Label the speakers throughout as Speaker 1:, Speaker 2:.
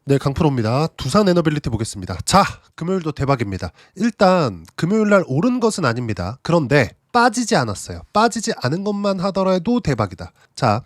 Speaker 1: 네, 강프로입니다. 두산 에너빌리티 보겠습니다. 자, 금요일도 대박입니다. 일단 금요일 날 오른 것은 아닙니다. 그런데 빠지지 않았어요. 빠지지 않은 것만 하더라도 대박이다. 자,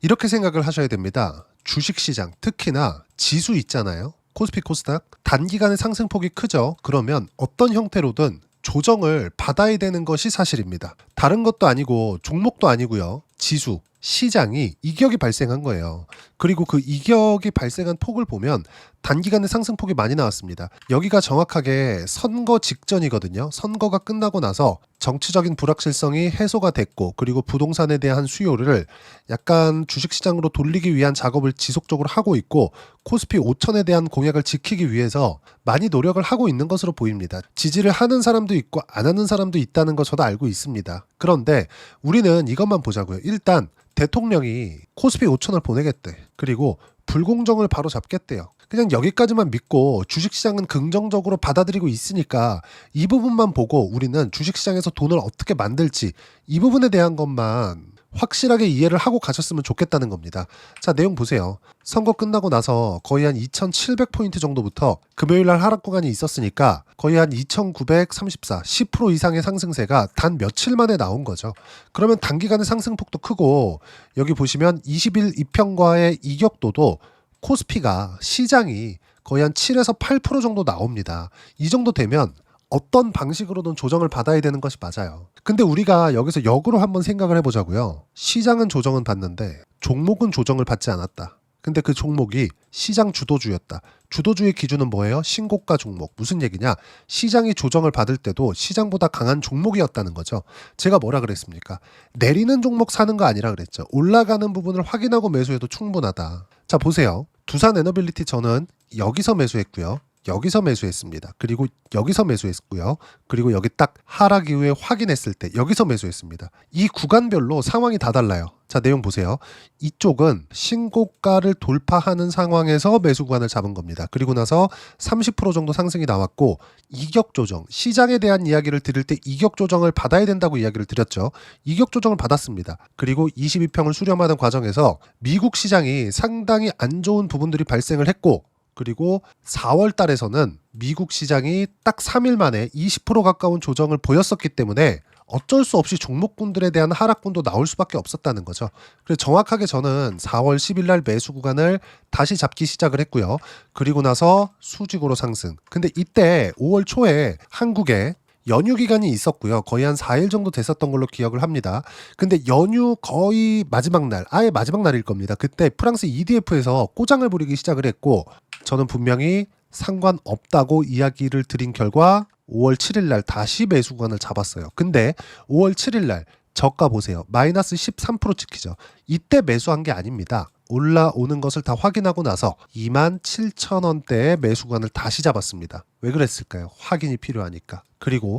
Speaker 1: 이렇게 생각을 하셔야 됩니다. 주식시장, 특히나 지수 있잖아요. 코스피 코스닥 단기간의 상승폭이 크죠. 그러면 어떤 형태로든 조정을 받아야 되는 것이 사실입니다. 다른 것도 아니고 종목도 아니고요. 지수, 시장이 이격이 발생한 거예요. 그리고 그 이격이 발생한 폭을 보면 단기간에 상승폭이 많이 나왔습니다. 여기가 정확하게 선거 직전이거든요. 선거가 끝나고 나서 정치적인 불확실성이 해소가 됐고, 그리고 부동산에 대한 수요를 약간 주식시장으로 돌리기 위한 작업을 지속적으로 하고 있고, 코스피 5천에 대한 공약을 지키기 위해서 많이 노력을 하고 있는 것으로 보입니다. 지지를 하는 사람도 있고 안 하는 사람도 있다는 거 저도 알고 있습니다. 그런데 우리는 이것만 보자고요. 일단 대통령이 코스피 5천을 보내겠대. 그리고 불공정을 바로 잡겠대요. 그냥 여기까지만 믿고 주식시장은 긍정적으로 받아들이고 있으니까 이 부분만 보고 우리는 주식시장에서 돈을 어떻게 만들지, 이 부분에 대한 것만 확실하게 이해를 하고 가셨으면 좋겠다는 겁니다. 자, 내용 보세요. 선거 끝나고 나서 거의 한 2,700포인트 정도부터 금요일날 하락 구간이 있었으니까 거의 한 2,934, 10% 이상의 상승세가 단 며칠 만에 나온 거죠. 그러면 단기간의 상승폭도 크고, 여기 보시면 20일 이평과의 이격도도 코스피가, 시장이 거의 한 7에서 8% 정도 나옵니다. 이 정도 되면 어떤 방식으로든 조정을 받아야 되는 것이 맞아요. 근데 우리가 여기서 역으로 한번 생각을 해보자고요. 시장은 조정은 받는데 종목은 조정을 받지 않았다. 근데 그 종목이 시장 주도주였다. 주도주의 기준은 뭐예요? 신고가 종목. 무슨 얘기냐? 시장이 조정을 받을 때도 시장보다 강한 종목이었다는 거죠. 제가 뭐라 그랬습니까? 내리는 종목 사는 거 아니라 그랬죠. 올라가는 부분을 확인하고 매수해도 충분하다. 자, 보세요. 두산 에너빌리티 저는 여기서 매수했고요. 여기서 매수했습니다. 그리고 여기서 매수했고요. 그리고 여기 딱 하락 이후에 확인했을 때 여기서 매수했습니다. 이 구간별로 상황이 다 달라요. 자, 내용 보세요. 이쪽은 신고가를 돌파하는 상황에서 매수 구간을 잡은 겁니다. 그리고 나서 30% 정도 상승이 나왔고, 이격 조정, 시장에 대한 이야기를 드릴 때 이격 조정을 받아야 된다고 이야기를 드렸죠. 이격 조정을 받았습니다. 그리고 22평을 수렴하는 과정에서 미국 시장이 상당히 안 좋은 부분들이 발생을 했고, 그리고 4월 달에서는 미국 시장이 딱 3일 만에 20% 가까운 조정을 보였었기 때문에 어쩔 수 없이 종목군들에 대한 하락군도 나올 수밖에 없었다는 거죠. 그래서 정확하게 저는 4월 10일 날 매수 구간을 다시 잡기 시작을 했고요. 그리고 나서 수직으로 상승. 근데 이때 5월 초에 한국에 연휴 기간이 있었고요. 거의 한 4일 정도 됐었던 걸로 기억을 합니다. 근데 연휴 거의 마지막 날, 아예 마지막 날일 겁니다. 그때 프랑스 EDF에서 꼬장을 부리기 시작을 했고, 저는 분명히 상관없다고 이야기를 드린 결과 5월 7일 날 다시 매수 구간을 잡았어요. 근데 5월 7일 날 저가 보세요. 마이너스 13% 찍히죠. 이때 매수한 게 아닙니다. 올라오는 것을 다 확인하고 나서 27,000원대의 매수 구간을 다시 잡았습니다. 왜 그랬을까요? 확인이 필요하니까. 그리고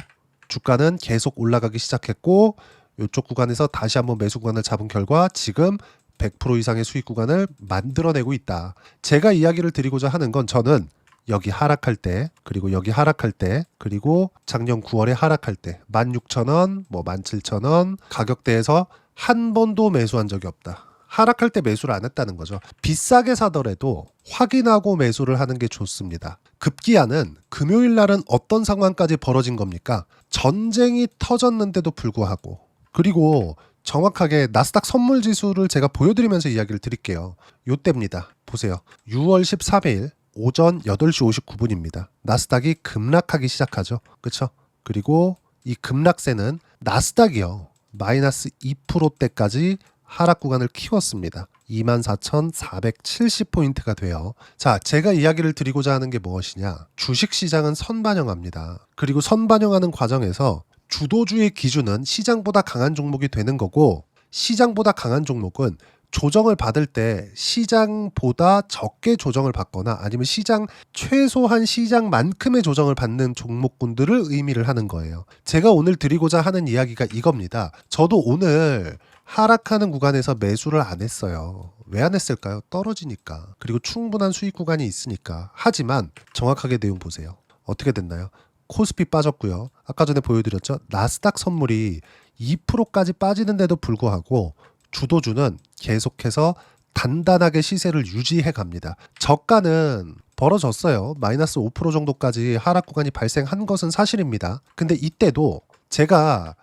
Speaker 1: 주가는 계속 올라가기 시작했고, 이쪽 구간에서 다시 한번 매수 구간을 잡은 결과 지금 100% 이상의 수익 구간을 만들어내고 있다. 제가 이야기를 드리고자 하는 건, 저는 여기 하락할 때, 그리고 여기 하락할 때, 그리고 작년 9월에 하락할 때 16,000원, 17,000원 가격대에서 한 번도 매수한 적이 없다. 하락할 때 매수를 안 했다는 거죠. 비싸게 사더라도 확인하고 매수를 하는 게 좋습니다. 급기야는 금요일 날은 어떤 상황까지 벌어진 겁니까? 전쟁이 터졌는데도 불구하고, 그리고 정확하게 나스닥 선물 지수를 제가 보여드리면서 이야기를 드릴게요. 요때입니다. 보세요. 6월 13일 오전 8시 59분입니다. 나스닥이 급락하기 시작하죠. 그렇죠? 그리고 이 급락세는 나스닥이요. 마이너스 2%대까지 하락 구간을 키웠습니다. 24,470포인트가 돼요. 자, 제가 이야기를 드리고자 하는 게 무엇이냐? 주식시장은 선반영합니다. 그리고 선반영하는 과정에서 주도주의 기준은 시장보다 강한 종목이 되는 거고, 시장보다 강한 종목은 조정을 받을 때 시장보다 적게 조정을 받거나 아니면 최소한 시장만큼의 조정을 받는 종목군들을 의미를 하는 거예요. 제가 오늘 드리고자 하는 이야기가 이겁니다. 저도 오늘 하락하는 구간에서 매수를 안 했어요. 왜 안 했을까요? 떨어지니까. 그리고 충분한 수익 구간이 있으니까. 하지만 정확하게 내용 보세요. 어떻게 됐나요? 코스피 빠졌고요. 아까 전에 보여드렸죠. 나스닥 선물이 2%까지 빠지는데도 불구하고 주도주는 계속해서 단단하게 시세를 유지해 갑니다. 저가는 벌어졌어요. 마이너스 5% 정도까지 하락 구간이 발생한 것은 사실입니다. 근데 이때도 제가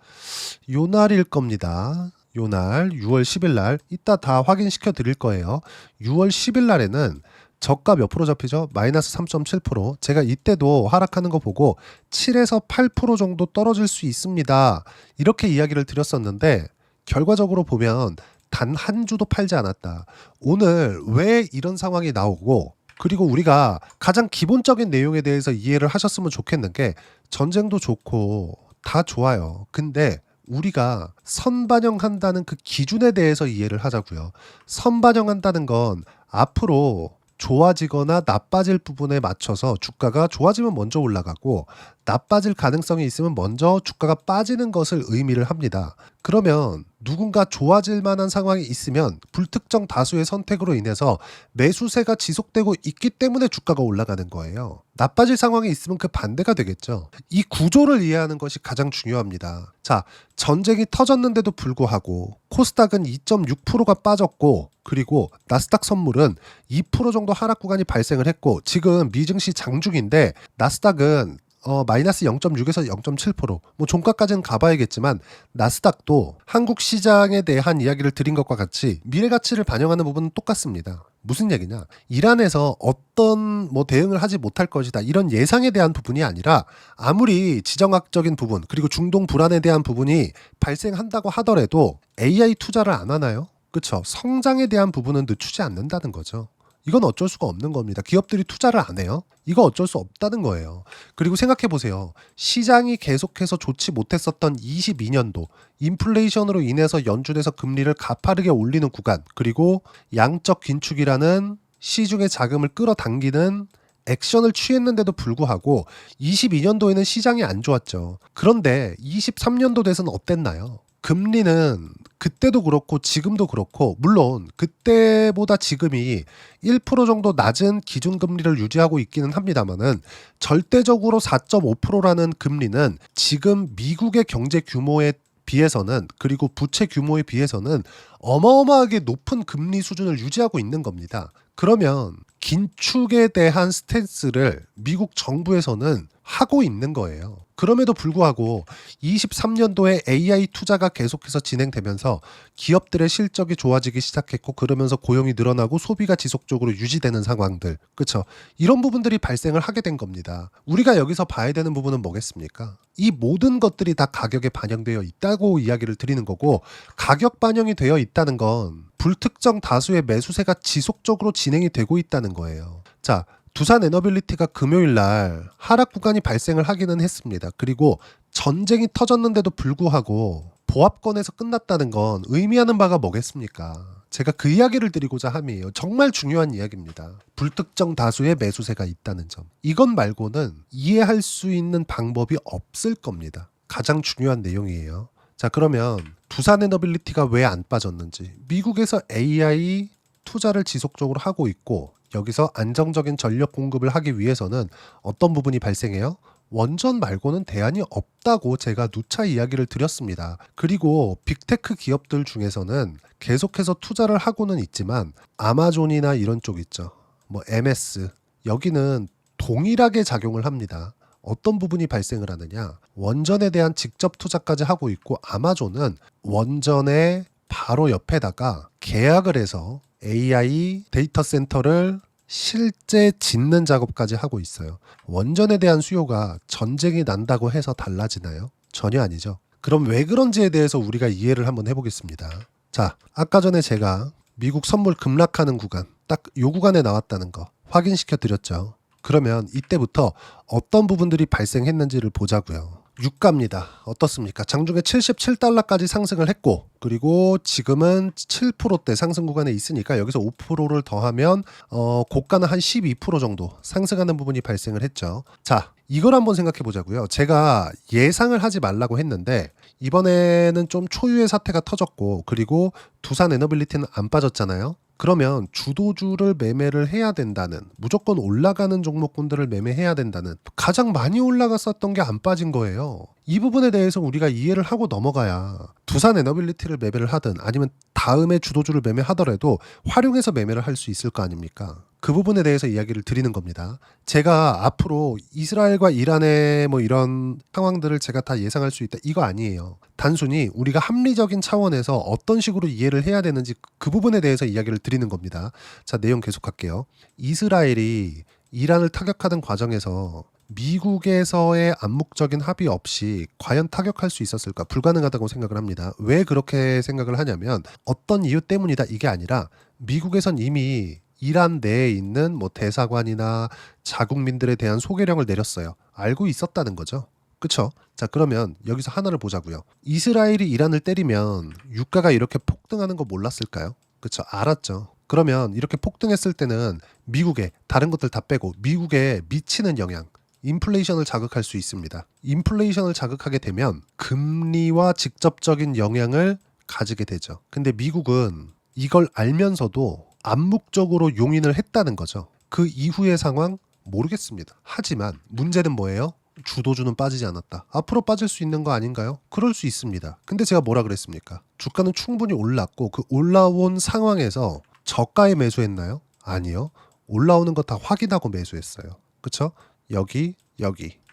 Speaker 1: 요 날일 겁니다. 요 날 6월 10일 날 이따 다 확인시켜 드릴 거예요. 6월 10일 날에는 저가 몇 프로 잡히죠? 마이너스 3.7%. 제가 이때도 하락하는 거 보고 7에서 8% 정도 떨어질 수 있습니다. 이렇게 이야기를 드렸었는데 결과적으로 보면 단 한 주도 팔지 않았다. 오늘 왜 이런 상황이 나오고 그리고 우리가 가장 기본적인 내용에 대해서 이해를 하셨으면 좋겠는 게 전쟁도 좋고 다 좋아요. 근데 우리가 선반영한다는 그 기준에 대해서 이해를 하자고요. 선반영한다는 건 앞으로 좋아지거나 나빠질 부분에 맞춰서 주가가 좋아지면 먼저 올라가고 나빠질 가능성이 있으면 먼저 주가가 빠지는 것을 의미를 합니다. 그러면 누군가 좋아질 만한 상황이 있으면 불특정 다수의 선택으로 인해서 매수세가 지속되고 있기 때문에 주가가 올라가는 거예요. 나빠질 상황이 있으면 그 반대가 되겠죠. 이 구조를 이해하는 것이 가장 중요합니다. 자, 전쟁이 터졌는데도 불구하고 코스닥은 2.6%가 빠졌고 그리고 나스닥 선물은 2% 정도 하락 구간이 발생을 했고 지금 미증시 장중인데 나스닥은 마이너스 0.6에서 0.7%. 뭐 종가까지는 가봐야겠지만 나스닥도 한국 시장에 대한 이야기를 드린 것과 같이 미래 가치를 반영하는 부분은 똑같습니다. 무슨 얘기냐? 이란에서 어떤 뭐 대응을 하지 못할 것이다. 이런 예상에 대한 부분이 아니라 아무리 지정학적인 부분 그리고 중동 불안에 대한 부분이 발생한다고 하더라도 AI 투자를 안 하나요? 그렇죠. 성장에 대한 부분은 늦추지 않는다는 거죠. 이건 어쩔 수가 없는 겁니다. 기업들이 투자를 안 해요? 이거 어쩔 수 없다는 거예요. 그리고 생각해 보세요. 시장이 계속해서 좋지 못했었던 22년도 인플레이션으로 인해서 연준에서 금리를 가파르게 올리는 구간 그리고 양적 긴축이라는 시중의 자금을 끌어당기는 액션을 취했는데도 불구하고 22년도에는 시장이 안 좋았죠. 그런데 23년도 돼서는 어땠나요? 금리는 그때도 그렇고 지금도 그렇고 물론 그때보다 지금이 1% 정도 낮은 기준금리를 유지하고 있기는 합니다만은 절대적으로 4.5%라는 금리는 지금 미국의 경제 규모에 비해서는 그리고 부채 규모에 비해서는 어마어마하게 높은 금리 수준을 유지하고 있는 겁니다. 그러면 긴축에 대한 스탠스를 미국 정부에서는 하고 있는 거예요. 그럼에도 불구하고 23년도에 AI 투자가 계속해서 진행되면서 기업들의 실적이 좋아지기 시작했고 그러면서 고용이 늘어나고 소비가 지속적으로 유지되는 상황들. 그렇죠? 이런 부분들이 발생을 하게 된 겁니다. 우리가 여기서 봐야 되는 부분은 뭐겠습니까? 이 모든 것들이 다 가격에 반영되어 있다고 이야기를 드리는 거고 가격 반영이 되어 있다는 건 불특정 다수의 매수세가 지속적으로 진행이 되고 있다는 거예요. 자, 두산 에너빌리티가 금요일 날 하락 구간이 발생을 하기는 했습니다. 그리고 전쟁이 터졌는데도 불구하고 보합권에서 끝났다는 건 의미하는 바가 뭐겠습니까? 제가 그 이야기를 드리고자 함이에요. 정말 중요한 이야기입니다. 불특정 다수의 매수세가 있다는 점. 이것 말고는 이해할 수 있는 방법이 없을 겁니다. 가장 중요한 내용이에요. 자, 그러면 두산 에너빌리티가 왜 안 빠졌는지. 미국에서 AI 투자를 지속적으로 하고 있고 여기서 안정적인 전력 공급을 하기 위해서는 어떤 부분이 발생해요? 원전 말고는 대안이 없다고 제가 누차 이야기를 드렸습니다. 그리고 빅테크 기업들 중에서는 계속해서 투자를 하고는 있지만 아마존이나 이런 쪽 있죠. 뭐 MS 여기는 동일하게 작용을 합니다. 어떤 부분이 발생을 하느냐? 원전에 대한 직접 투자까지 하고 있고 아마존은 원전의 바로 옆에다가 계약을 해서 AI 데이터 센터를 실제 짓는 작업까지 하고 있어요. 원전에 대한 수요가 전쟁이 난다고 해서 달라지나요? 전혀 아니죠. 그럼 왜 그런지에 대해서 우리가 이해를 한번 해보겠습니다. 자, 아까 전에 제가 미국 선물 급락하는 구간, 딱 요 구간에 나왔다는 거 확인시켜 드렸죠. 그러면 이때부터 어떤 부분들이 발생했는지를 보자고요. 유가입니다. 어떻습니까? 장중에 77달러까지 상승을 했고 그리고 지금은 7%대 상승 구간에 있으니까 여기서 5%를 더하면 고가는 한 12% 정도 상승하는 부분이 발생을 했죠. 자, 이걸 한번 생각해 보자고요. 제가 예상을 하지 말라고 했는데 이번에는 좀 초유의 사태가 터졌고 그리고 두산 에너빌리티는 안 빠졌잖아요. 그러면 주도주를 매매를 해야 된다는 무조건 올라가는 종목군들을 매매해야 된다는 가장 많이 올라갔었던 게 안 빠진 거예요. 이 부분에 대해서 우리가 이해를 하고 넘어가야 두산 에너빌리티를 매매를 하든 아니면 다음에 주도주를 매매하더라도 활용해서 매매를 할 수 있을 거 아닙니까? 그 부분에 대해서 이야기를 드리는 겁니다. 제가 앞으로 이스라엘과 이란의 뭐 이런 상황들을 제가 다 예상할 수 있다 이거 아니에요. 단순히 우리가 합리적인 차원에서 어떤 식으로 이해를 해야 되는지 그 부분에 대해서 이야기를 드리는 겁니다. 자, 내용 계속할게요. 이스라엘이 이란을 타격하는 과정에서 미국에서의 암묵적인 합의 없이 과연 타격할 수 있었을까? 불가능하다고 생각을 합니다. 왜 그렇게 생각을 하냐면 어떤 이유 때문이다 이게 아니라 미국에선 이미 이란 내에 있는 뭐 대사관이나 자국민들에 대한 소개령을 내렸어요. 알고 있었다는 거죠. 그쵸? 자, 그러면 여기서 하나를 보자고요. 이스라엘이 이란을 때리면 유가가 이렇게 폭등하는 거 몰랐을까요? 그쵸? 알았죠. 그러면 이렇게 폭등했을 때는 미국에 다른 것들 다 빼고 미국에 미치는 영향 인플레이션을 자극할 수 있습니다. 인플레이션을 자극하게 되면 금리와 직접적인 영향을 가지게 되죠. 근데 미국은 이걸 알면서도 암묵적으로 용인을 했다는 거죠. 그 이후의 상황 모르겠습니다. 하지만 문제는 뭐예요? 주도주는 빠지지 않았다. 앞으로 빠질 수 있는 거 아닌가요? 그럴 수 있습니다. 근데 제가 뭐라 그랬습니까? 주가는 충분히 올랐고 그 올라온 상황에서 저가에 매수했나요? 아니요. 올라오는 거 다 확인하고 매수했어요. 그쵸? 여기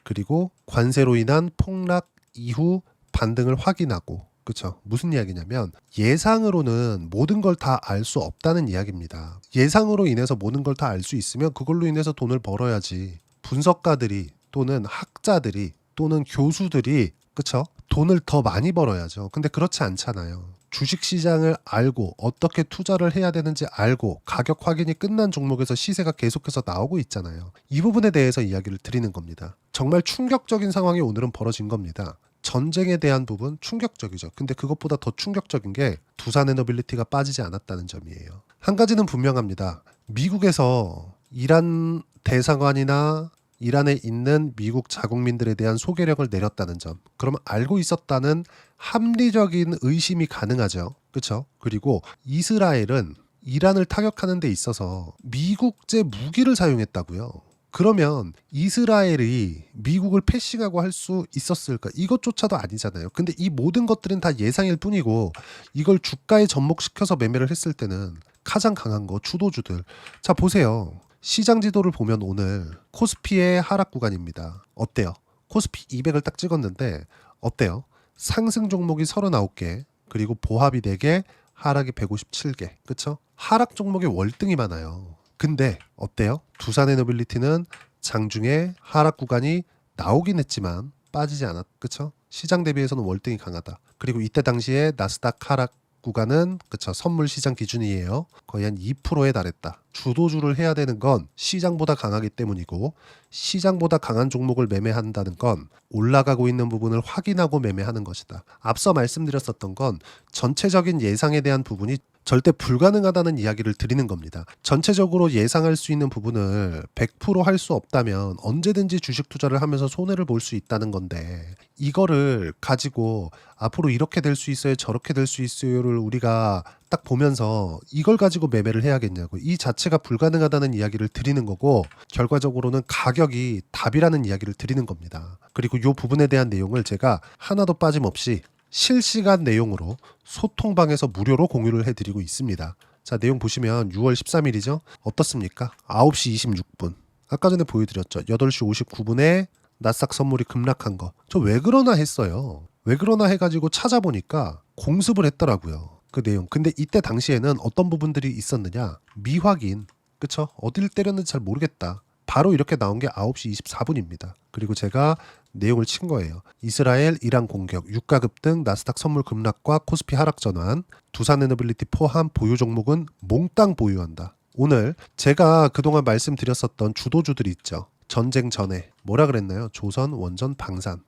Speaker 1: 그리고 관세로 인한 폭락 이후 반등을 확인하고 그쵸? 무슨 이야기냐면 예상으로는 모든 걸 다 알 수 없다는 이야기입니다. 예상으로 인해서 모든 걸 다 알 수 있으면 그걸로 인해서 돈을 벌어야지. 분석가들이 또는 학자들이 또는 교수들이 그쵸? 돈을 더 많이 벌어야죠. 근데 그렇지 않잖아요. 주식시장을 알고 어떻게 투자를 해야 되는지 알고 가격 확인이 끝난 종목에서 시세가 계속해서 나오고 있잖아요. 이 부분에 대해서 이야기를 드리는 겁니다. 정말 충격적인 상황이 오늘은 벌어진 겁니다. 전쟁에 대한 부분 충격적이죠. 근데 그것보다 더 충격적인 게 두산 에너빌리티가 빠지지 않았다는 점이에요. 한 가지는 분명합니다. 미국에서 이란 대사관이나 이란에 있는 미국 자국민들에 대한 소개령을 내렸다는 점. 그러면 알고 있었다는 합리적인 의심이 가능하죠. 그렇죠? 그리고 이스라엘은 이란을 타격하는 데 있어서 미국제 무기를 사용했다고요. 그러면 이스라엘이 미국을 패싱하고 할 수 있었을까? 이것조차도 아니잖아요. 근데 이 모든 것들은 다 예상일 뿐이고 이걸 주가에 접목시켜서 매매를 했을 때는 가장 강한 거 주도주들. 자, 보세요. 시장 지도를 보면 오늘 코스피의 하락 구간입니다. 어때요? 코스피 200을 딱 찍었는데 어때요? 상승 종목이 39개, 그리고 보합이 4개, 하락이 157개. 그쵸? 하락 종목이 월등히 많아요. 근데 어때요? 두산에너빌리티는 장중에 하락 구간이 나오긴 했지만 빠지지 않았. 그쵸? 시장 대비해서는 월등히 강하다. 그리고 이때 당시에 나스닥 하락 구간은 그쵸 선물 시장 기준이에요. 거의 한 2%에 달했다. 주도주를 해야 되는 건 시장보다 강하기 때문이고 시장보다 강한 종목을 매매한다는 건 올라가고 있는 부분을 확인하고 매매하는 것이다. 앞서 말씀드렸었던 건 전체적인 예상에 대한 부분이 절대 불가능하다는 이야기를 드리는 겁니다. 전체적으로 예상할 수 있는 부분을 100% 할 수 없다면 언제든지 주식 투자를 하면서 손해를 볼 수 있다는 건데 이거를 가지고 앞으로 이렇게 될 수 있어요 저렇게 될 수 있어요를 우리가 딱 보면서 이걸 가지고 매매를 해야겠냐고. 이 자체가 불가능하다는 이야기를 드리는 거고 결과적으로는 가격이 답이라는 이야기를 드리는 겁니다. 그리고 이 부분에 대한 내용을 제가 하나도 빠짐없이 실시간 내용으로 소통방에서 무료로 공유를 해드리고 있습니다. 자, 내용 보시면 6월 13일이죠. 어떻습니까? 9시 26분. 아까 전에 보여드렸죠. 8시 59분에 나스닥 선물이 급락한 거. 저 왜 그러나 했어요. 왜 그러나 해가지고 찾아보니까 공습을 했더라고요. 그 내용. 근데 이때 당시에는 어떤 부분들이 있었느냐. 미확인. 그쵸? 어딜 때렸는지 잘 모르겠다. 바로 이렇게 나온 게 9시 24분입니다. 그리고 제가 내용을 친 거예요. 이스라엘, 이란 공격, 유가 급등, 나스닥 선물 급락과 코스피 하락 전환, 두산에너빌리티 포함 보유 종목은 몽땅 보유한다. 오늘 제가 그동안 말씀드렸었던 주도주들 있죠. 전쟁 전에 뭐라 그랬나요? 조선, 원전, 방산.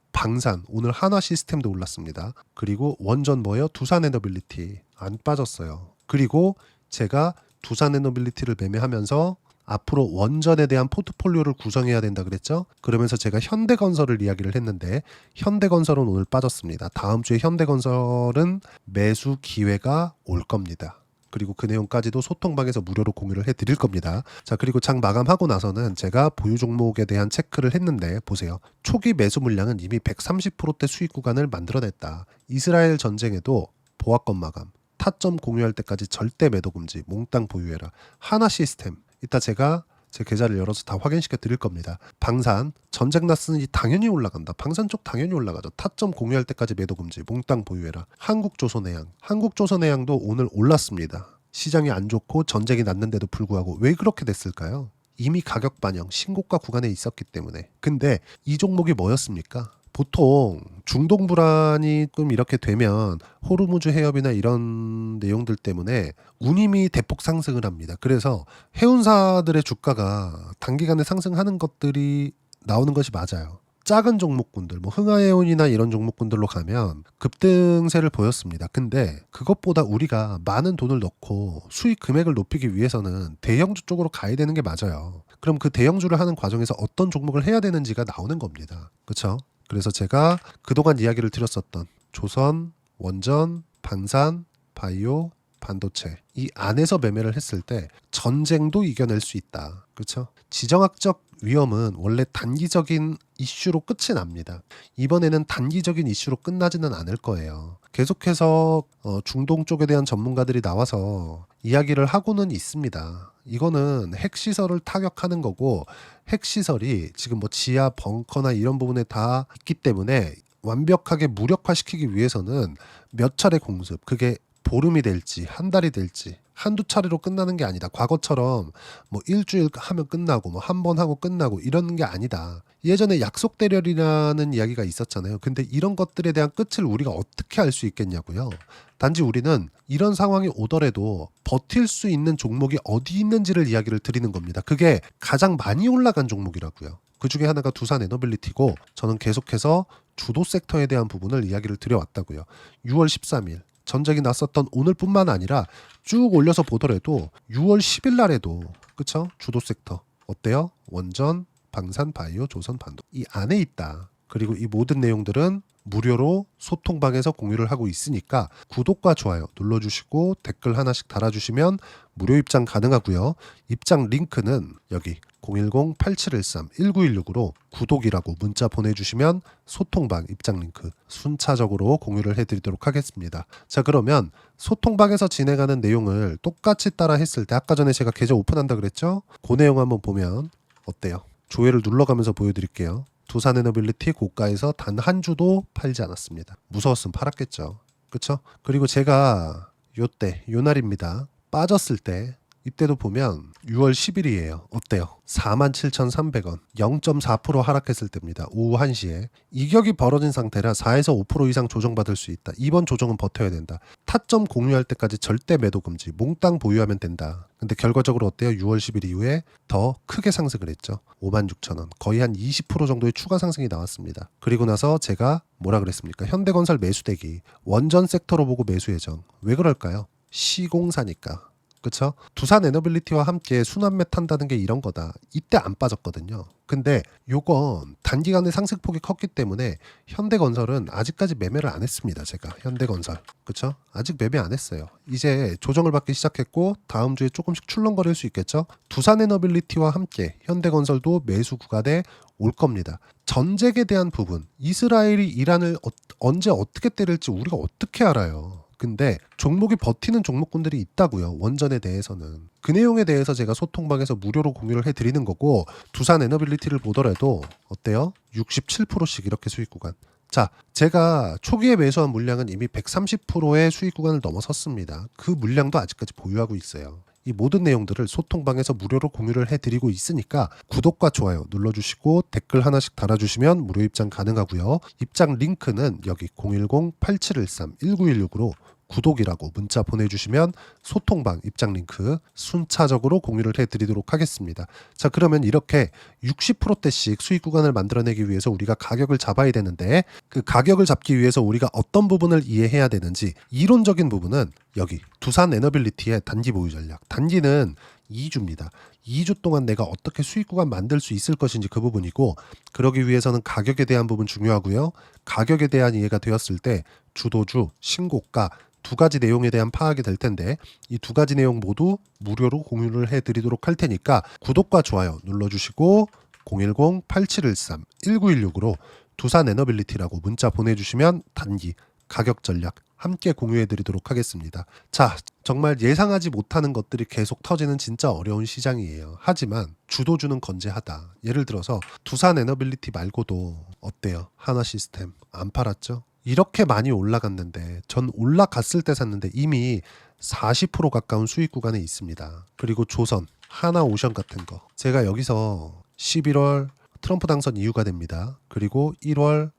Speaker 1: 오늘 한화 시스템도 올랐습니다. 그리고 원전 뭐예요? 두산에너빌리티 안 빠졌어요. 그리고 제가 두산에너빌리티를 매매하면서 앞으로 원전에 대한 포트폴리오를 구성해야 된다 그랬죠? 그러면서 제가 현대건설을 이야기를 했는데 현대건설은 오늘 빠졌습니다. 다음 주에 현대건설은 매수 기회가 올 겁니다. 그리고 그 내용까지도 소통방에서 무료로 공유를 해드릴 겁니다. 자, 그리고 장 마감하고 나서는 제가 보유 종목에 대한 체크를 했는데 보세요. 초기 매수 물량은 이미 130%대 수익 구간을 만들어냈다. 이스라엘 전쟁에도 보합권 마감, 타점 공유할 때까지 절대 매도 금지, 몽땅 보유해라. 하나 시스템, 이따 제가 제 계좌를 열어서 다 확인시켜 드릴 겁니다. 방산, 전쟁 났으니 당연히 올라간다. 방산 쪽 당연히 올라가죠. 타점 공유할 때까지 매도 금지, 몽땅 보유해라. 한국조선해양, 한국조선해양도 오늘 올랐습니다. 시장이 안 좋고 전쟁이 났는데도 불구하고 왜 그렇게 됐을까요? 이미 가격 반영, 신고가 구간에 있었기 때문에. 근데 이 종목이 뭐였습니까? 보통 중동 불안이 좀 이렇게 되면 호르무즈 해협이나 이런 내용들 때문에 운임이 대폭 상승을 합니다. 그래서 해운사들의 주가가 단기간에 상승하는 것들이 나오는 것이 맞아요. 작은 종목군들, 뭐 흥하해운이나 이런 종목군들로 가면 급등세를 보였습니다. 근데 그것보다 우리가 많은 돈을 넣고 수익 금액을 높이기 위해서는 대형주 쪽으로 가야 되는 게 맞아요. 그럼 그 대형주를 하는 과정에서 어떤 종목을 해야 되는지가 나오는 겁니다. 그렇죠? 그래서 제가 그동안 이야기를 드렸었던 조선, 원전, 방산, 바이오, 반도체 이 안에서 매매를 했을 때 전쟁도 이겨낼 수 있다. 그렇죠? 지정학적 위험은 원래 단기적인 이슈로 끝이 납니다. 이번에는 단기적인 이슈로 끝나지는 않을 거예요. 계속해서 중동 쪽에 대한 전문가들이 나와서 이야기를 하고는 있습니다. 이거는 핵시설을 타격하는 거고 핵시설이 지금 뭐 지하 벙커나 이런 부분에 다 있기 때문에 완벽하게 무력화시키기 위해서는 몇 차례 공습, 그게 보름이 될지 한 달이 될지 한두 차례로 끝나는 게 아니다. 과거처럼 뭐 일주일 하면 끝나고 뭐 한 번 하고 끝나고 이런 게 아니다. 예전에 약속 대련이라는 이야기가 있었잖아요. 근데 이런 것들에 대한 끝을 우리가 어떻게 알 수 있겠냐고요. 단지 우리는 이런 상황이 오더라도 버틸 수 있는 종목이 어디 있는지를 이야기를 드리는 겁니다. 그게 가장 많이 올라간 종목이라고요. 그 중에 하나가 두산 에너빌리티고 저는 계속해서 주도 섹터에 대한 부분을 이야기를 드려왔다고요. 6월 13일 전쟁이 났었던 오늘뿐만 아니라 쭉 올려서 보더라도 6월 10일 날에도 그쵸? 주도 섹터 어때요? 원전, 방산, 바이오, 조선, 반도 이 안에 있다. 그리고 이 모든 내용들은 무료로 소통방에서 공유를 하고 있으니까 구독과 좋아요 눌러주시고 댓글 하나씩 달아주시면 무료 입장 가능하고요. 입장 링크는 여기 010-8713-1916으로 구독이라고 문자 보내주시면 소통방 입장 링크 순차적으로 공유를 해드리도록 하겠습니다. 자, 그러면 소통방에서 진행하는 내용을 똑같이 따라 했을 때 아까 전에 제가 계좌 오픈한다 그랬죠? 그 내용 한번 보면 어때요? 조회를 눌러가면서 보여드릴게요. 두산에너빌리티 고가에서 단 한 주도 팔지 않았습니다. 무서웠으면 팔았겠죠. 그렇죠? 그리고 제가 요때 요날입니다. 빠졌을 때 이때도 보면 6월 10일이에요. 어때요? 47,300원 0.4% 하락했을 때입니다. 오후 1시에 이격이 벌어진 상태라 4에서 5% 이상 조정받을 수 있다. 이번 조정은 버텨야 된다. 타점 공유할 때까지 절대 매도 금지, 몽땅 보유하면 된다. 근데 결과적으로 어때요? 6월 10일 이후에 더 크게 상승을 했죠. 56,000원 거의 한 20% 정도의 추가 상승이 나왔습니다. 그리고 나서 제가 뭐라 그랬습니까? 현대건설 매수대기 원전 섹터로 보고 매수 예정. 왜 그럴까요? 시공사니까. 그렇죠? 두산 에너빌리티와 함께 순환매 탄다는 게 이런 거다. 이때 안 빠졌거든요. 근데 요건 단기간에 상승폭이 컸기 때문에 현대건설은 아직까지 매매를 안 했습니다. 제가 현대건설. 그렇죠? 아직 매매 안 했어요. 이제 조정을 받기 시작했고 다음 주에 조금씩 출렁거릴 수 있겠죠? 두산 에너빌리티와 함께 현대건설도 매수 구간에 올 겁니다. 전쟁에 대한 부분, 이스라엘이 이란을 언제 어떻게 때릴지 우리가 어떻게 알아요? 근데 종목이 버티는 종목군들이 있다고요. 원전에 대해서는. 그 내용에 대해서 제가 소통방에서 무료로 공유를 해드리는 거고 두산 에너빌리티를 보더라도 어때요? 67%씩 이렇게 수익 구간. 자, 제가 초기에 매수한 물량은 이미 130%의 수익 구간을 넘어섰습니다. 그 물량도 아직까지 보유하고 있어요. 이 모든 내용들을 소통방에서 무료로 공유를 해드리고 있으니까 구독과 좋아요 눌러주시고 댓글 하나씩 달아주시면 무료 입장 가능하고요. 입장 링크는 여기 010-8713-1916으로 구독이라고 문자 보내주시면 소통방 입장 링크 순차적으로 공유를 해드리도록 하겠습니다. 자, 그러면 이렇게 60%대씩 수익 구간을 만들어내기 위해서 우리가 가격을 잡아야 되는데 그 가격을 잡기 위해서 우리가 어떤 부분을 이해해야 되는지 이론적인 부분은 여기 두산 에너빌리티의 단기 보유 전략. 단기는 2주입니다. 2주 동안 내가 어떻게 수익 구간 만들 수 있을 것인지 그 부분이고 그러기 위해서는 가격에 대한 부분 중요하고요. 가격에 대한 이해가 되었을 때 주도주, 신고가 두 가지 내용에 대한 파악이 될 텐데 이 두 가지 내용 모두 무료로 공유를 해드리도록 할 테니까 구독과 좋아요 눌러주시고 010-8713-1916으로 두산 에너빌리티라고 문자 보내주시면 단기 가격 전략 함께 공유해드리도록 하겠습니다. 자, 정말 예상하지 못하는 것들이 계속 터지는 진짜 어려운 시장이에요. 하지만 주도주는 건재하다. 예를 들어서 두산 에너빌리티 말고도 어때요? 하나시스템 안 팔았죠? 이렇게 많이 올라갔는데 전 올라갔을 때 샀는데 이미 40% 가까운 수익 구간에 있습니다. 그리고 조선, 하나오션 같은 거 제가 여기서 11월 트럼프 당선 이유가 됩니다. 그리고 1월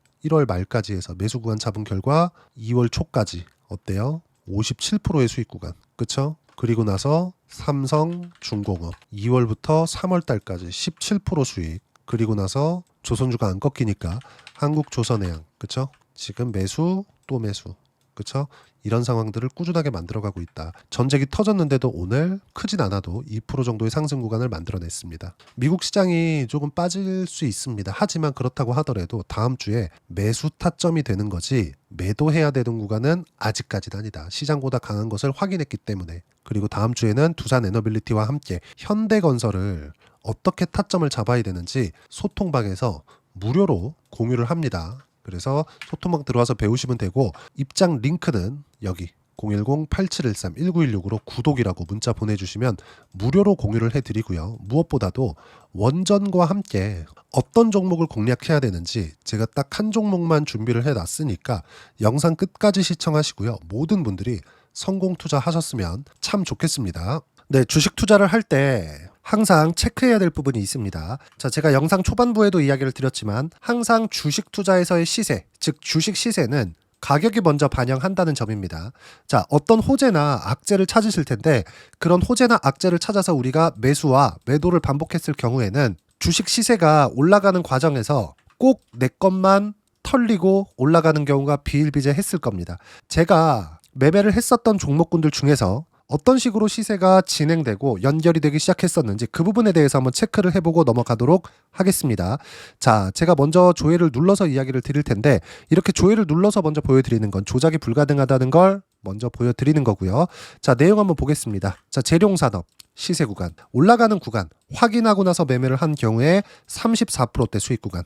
Speaker 1: 말까지 해서 매수 구간 잡은 결과 2월 초까지 어때요? 57%의 수익 구간. 그쵸? 그리고 나서 삼성, 중공업 2월부터 3월 달까지 17% 수익. 그리고 나서 조선주가 안 꺾이니까 한국조선해양. 그쵸? 지금 매수 또 매수. 그쵸? 이런 상황들을 꾸준하게 만들어가고 있다. 전쟁이 터졌는데도 오늘 크진 않아도 2% 정도의 상승 구간을 만들어냈습니다. 미국 시장이 조금 빠질 수 있습니다. 하지만 그렇다고 하더라도 다음 주에 매수 타점이 되는 거지 매도해야 되는 구간은 아직까지는 아니다. 시장보다 강한 것을 확인했기 때문에. 그리고 다음 주에는 두산 에너빌리티와 함께 현대건설을 어떻게 타점을 잡아야 되는지 소통방에서 무료로 공유를 합니다. 그래서 소통방 들어와서 배우시면 되고 입장 링크는 여기 010-8713-1916으로 구독이라고 문자 보내주시면 무료로 공유를 해드리고요. 무엇보다도 원전과 함께 어떤 종목을 공략해야 되는지 제가 딱 한 종목만 준비를 해놨으니까 영상 끝까지 시청하시고요. 모든 분들이 성공 투자하셨으면 참 좋겠습니다. 네, 주식 투자를 할 때 항상 체크해야 될 부분이 있습니다. 자, 제가 영상 초반부에도 이야기를 드렸지만 항상 주식 투자에서의 시세, 즉 주식 시세는 가격이 먼저 반영한다는 점입니다. 자, 어떤 호재나 악재를 찾으실 텐데 그런 호재나 악재를 찾아서 우리가 매수와 매도를 반복했을 경우에는 주식 시세가 올라가는 과정에서 꼭 내 것만 털리고 올라가는 경우가 비일비재했을 겁니다. 제가 매매를 했었던 종목군들 중에서 어떤 식으로 시세가 진행되고 연결이 되기 시작했었는지 그 부분에 대해서 한번 체크를 해보고 넘어가도록 하겠습니다. 자, 제가 먼저 조회를 눌러서 이야기를 드릴 텐데 이렇게 조회를 눌러서 먼저 보여드리는 건 조작이 불가능하다는 걸 먼저 보여드리는 거고요. 자, 내용 한번 보겠습니다. 자, 재룡산업 시세 구간 올라가는 구간 확인하고 나서 매매를 한 경우에 34%대 수익 구간.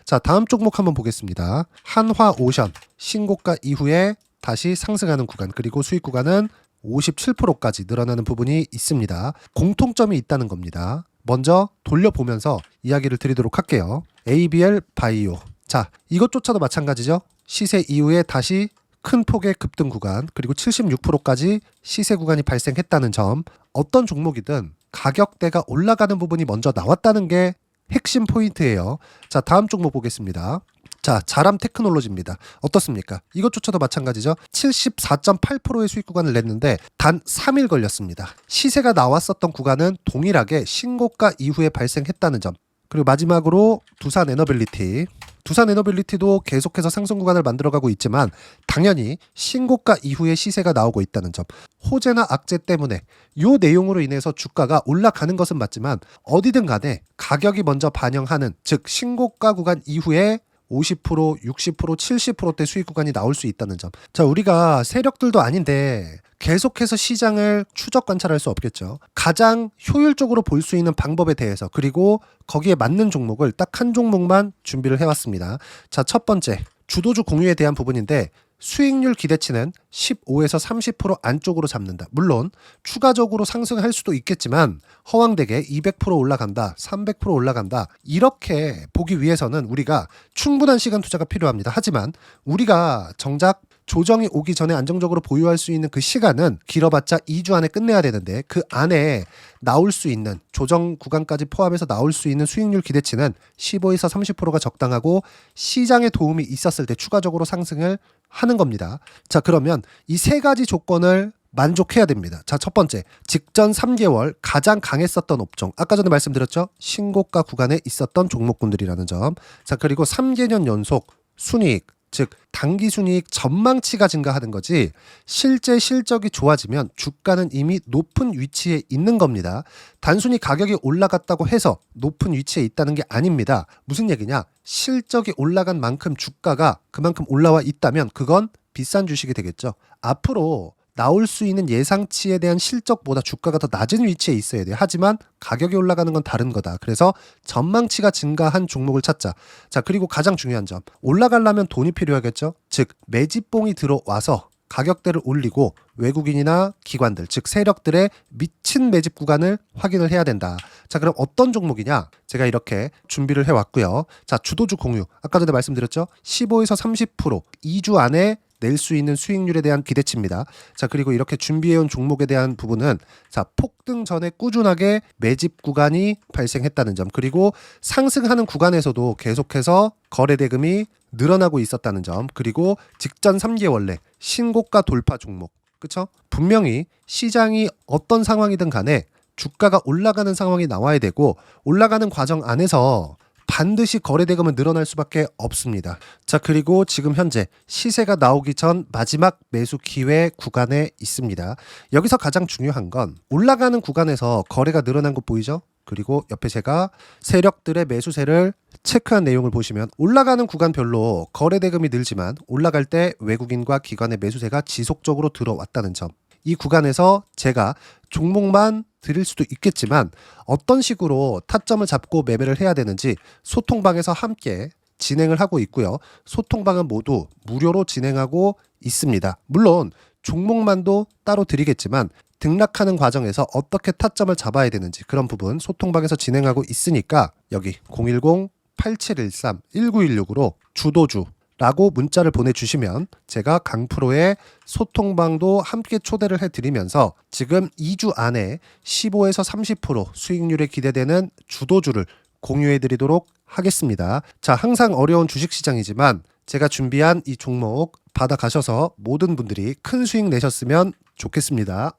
Speaker 1: 자, 다음 종목 한번 보겠습니다. 한화오션 신고가 이후에 다시 상승하는 구간 그리고 수익 구간은 57%까지 늘어나는 부분이 있습니다. 공통점이 있다는 겁니다. 먼저 돌려보면서 이야기를 드리도록 할게요. ABL 바이오. 자, 이것조차도 마찬가지죠. 시세 이후에 다시 큰 폭의 급등 구간 그리고 76%까지 시세 구간이 발생했다는 점. 어떤 종목이든 가격대가 올라가는 부분이 먼저 나왔다는 게 핵심 포인트예요. 자, 다음 종목 보겠습니다. 자, 자람 테크놀로지입니다. 어떻습니까? 이것조차도 마찬가지죠. 74.8%의 수익 구간을 냈는데 단 3일 걸렸습니다. 시세가 나왔었던 구간은 동일하게 신고가 이후에 발생했다는 점. 그리고 마지막으로 두산 에너빌리티. 두산 에너빌리티도 계속해서 상승 구간을 만들어가고 있지만 당연히 신고가 이후에 시세가 나오고 있다는 점. 호재나 악재 때문에 이 내용으로 인해서 주가가 올라가는 것은 맞지만 어디든 간에 가격이 먼저 반영하는 즉 신고가 구간 이후에 50%, 60%, 70%대 수익 구간이 나올 수 있다는 점. 자, 우리가 세력들도 아닌데 계속해서 시장을 추적 관찰할 수 없겠죠. 가장 효율적으로 볼 수 있는 방법에 대해서 그리고 거기에 맞는 종목을 딱 한 종목만 준비를 해왔습니다. 자, 첫 번째 주도주 공유에 대한 부분인데 수익률 기대치는 15에서 30% 안쪽으로 잡는다. 물론 추가적으로 상승할 수도 있겠지만 허황되게 200% 올라간다, 300% 올라간다. 이렇게 보기 위해서는 우리가 충분한 시간 투자가 필요합니다. 하지만 우리가 정작 조정이 오기 전에 안정적으로 보유할 수 있는 그 시간은 길어봤자 2주 안에 끝내야 되는데 그 안에 나올 수 있는 조정 구간까지 포함해서 나올 수 있는 수익률 기대치는 15에서 30%가 적당하고 시장에 도움이 있었을 때 추가적으로 상승을 하는 겁니다. 자, 그러면 이 세 가지 조건을 만족해야 됩니다. 자, 첫 번째, 직전 3개월 가장 강했었던 업종. 아까 전에 말씀드렸죠? 신고가 구간에 있었던 종목군들이라는 점. 자, 그리고 3개년 연속 순이익, 즉 단기 순이익 전망치가 증가하는 거지 실제 실적이 좋아지면 주가는 이미 높은 위치에 있는 겁니다. 단순히 가격이 올라갔다고 해서 높은 위치에 있다는 게 아닙니다. 무슨 얘기냐? 실적이 올라간 만큼 주가가 그만큼 올라와 있다면 그건 비싼 주식이 되겠죠. 앞으로 나올 수 있는 예상치에 대한 실적보다 주가가 더 낮은 위치에 있어야 돼요. 하지만 가격이 올라가는 건 다른 거다. 그래서 전망치가 증가한 종목을 찾자. 자, 그리고 가장 중요한 점. 올라가려면 돈이 필요하겠죠. 즉 매집봉이 들어와서 가격대를 올리고 외국인이나 기관들, 즉 세력들의 미친 매집 구간을 확인을 해야 된다. 자, 그럼 어떤 종목이냐? 제가 이렇게 준비를 해왔고요. 자, 주도주 공유. 아까 전에 말씀드렸죠. 15에서 30% 2주 안에 낼 수 있는 수익률에 대한 기대치입니다. 자, 그리고 이렇게 준비해온 종목에 대한 부분은 자, 폭등 전에 꾸준하게 매집 구간이 발생했다는 점, 그리고 상승하는 구간에서도 계속해서 거래 대금이 늘어나고 있었다는 점, 그리고 직전 3개월 내 신고가 돌파 종목. 그쵸? 분명히 시장이 어떤 상황이든 간에 주가가 올라가는 상황이 나와야 되고 올라가는 과정 안에서 반드시 거래 대금은 늘어날 수밖에 없습니다. 자, 그리고 지금 현재 시세가 나오기 전 마지막 매수 기회 구간에 있습니다. 여기서 가장 중요한 건 올라가는 구간에서 거래가 늘어난 거 보이죠? 그리고 옆에 제가 세력들의 매수세를 체크한 내용을 보시면 올라가는 구간별로 거래 대금이 늘지만 올라갈 때 외국인과 기관의 매수세가 지속적으로 들어왔다는 점. 이 구간에서 제가 종목만 드릴 수도 있겠지만 어떤 식으로 타점을 잡고 매매를 해야 되는지 소통방에서 함께 진행을 하고 있고요. 소통방은 모두 무료로 진행하고 있습니다. 물론 종목만도 따로 드리겠지만 등락하는 과정에서 어떻게 타점을 잡아야 되는지 그런 부분 소통방에서 진행하고 있으니까 여기 010-8713-1916으로 주도주 라고 문자를 보내주시면 제가 강프로의 소통방도 함께 초대를 해드리면서 지금 2주 안에 15에서 30% 수익률에 기대되는 주도주를 공유해드리도록 하겠습니다. 자, 항상 어려운 주식시장이지만 제가 준비한 이 종목 받아가셔서 모든 분들이 큰 수익 내셨으면 좋겠습니다.